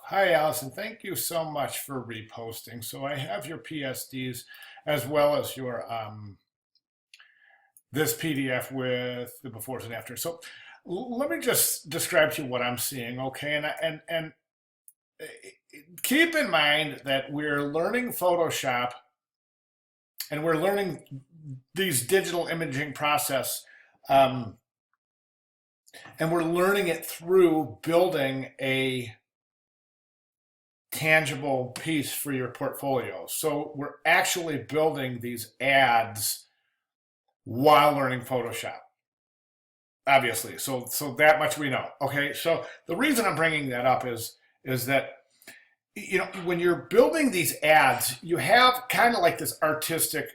Hi, Allison. Thank you so much for reposting. So I have your PSDs as well as your this PDF with the befores and afters. So let me just describe to you what I'm seeing, okay? And uh, keep in mind that we're learning Photoshop and we're learning these digital imaging process, um, and we're learning it through building a tangible piece for your portfolio. So we're actually building these ads while learning Photoshop, obviously. So that much we know. Okay. So the reason I'm bringing that up is that when you're building these ads, you have kind of like this artistic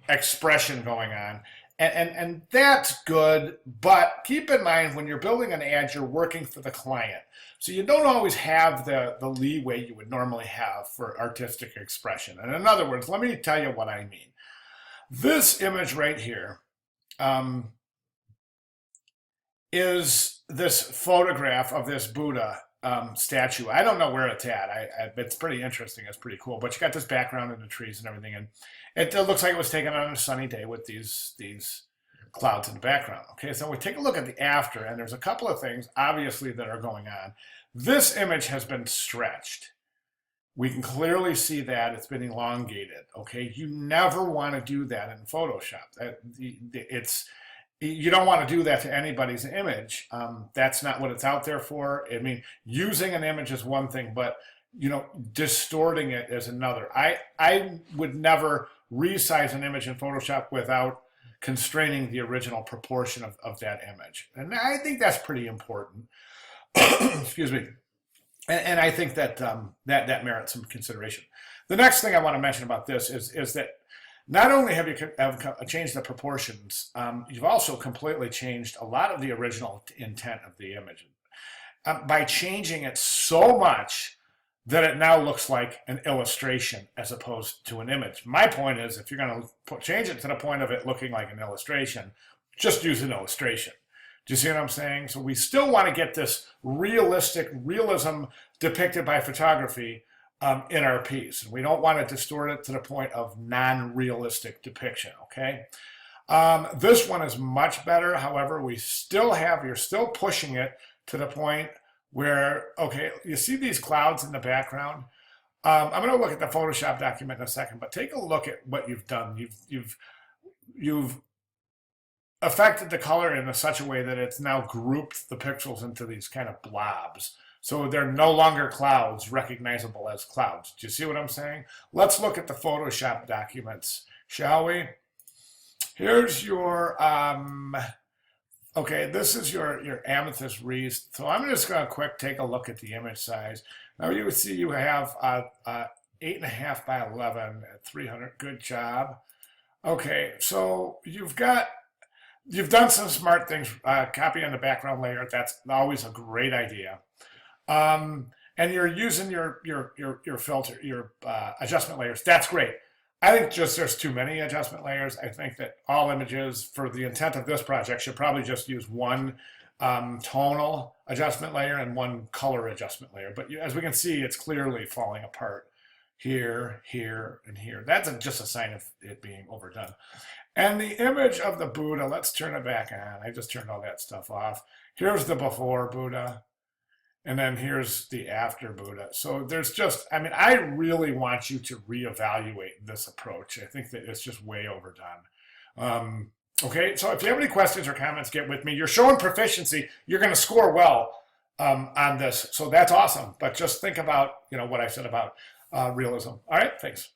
expression going on. And that's good, but keep in mind when you're building an ad, you're working for the client. So you don't always have the leeway you would normally have for artistic expression. And in other words, let me tell you what I mean. This image right here is this photograph of this Buddha statue. I don't know where it's at. It's pretty interesting. It's pretty cool. But you got this background in the trees and everything, and it looks like it was taken on a sunny day with these clouds in the background. Okay, so we take a look at the after, and there's a couple of things obviously that are going on. This image has been stretched. We can clearly see that it's been elongated. Okay, you never want to do that in Photoshop. You don't want to do that to anybody's image. That's not what it's out there for. I mean, using an image is one thing, but distorting it is another. I would never resize an image in Photoshop without constraining the original proportion of that image. And I think that's pretty important. Excuse me. And I think that that merits some consideration. The next thing I want to mention about this is that not only have you changed the proportions, you've also completely changed a lot of the original intent of the image by changing it so much that it now looks like an illustration as opposed to an image. My point is, if you're going to change it to the point of it looking like an illustration, just use an illustration. Do you see what I'm saying? So we still want to get this realism depicted by photography in our piece. And we don't want to distort it to the point of non-realistic depiction, okay? This one is much better. However, you're still pushing it to the point where, okay, you see these clouds in the background? I'm going to look at the Photoshop document in a second, but take a look at what you've done. You've affected the color in such a way that it's now grouped the pixels into these kind of blobs. So they're no longer clouds recognizable as clouds. Do you see what I'm saying? Let's look at the Photoshop documents, shall we? Here's your, okay, this is your amethyst wreath. So I'm just going to take a look at the image size. Now you see you have 8.5 by 11 at 300. Good job. Okay, so you've done some smart things. Copy on the background layer. That's always a great idea. And you're using your filter, your adjustment layers. That's great. I think just there's too many adjustment layers. I think that all images for the intent of this project should probably just use one tonal adjustment layer and one color adjustment layer. But as we can see, it's clearly falling apart here, here, and here. That's just a sign of it being overdone. And the image of the Buddha, let's turn it back on. I just turned all that stuff off. Here's the before Buddha. And then here's the after Buddha. So there's I I really want you to reevaluate this approach. I think that it's just way overdone. Okay, so if you have any questions or comments, get with me. You're showing proficiency. You're going to score well on this. So that's awesome. But just think about, what I said about realism. All right, thanks.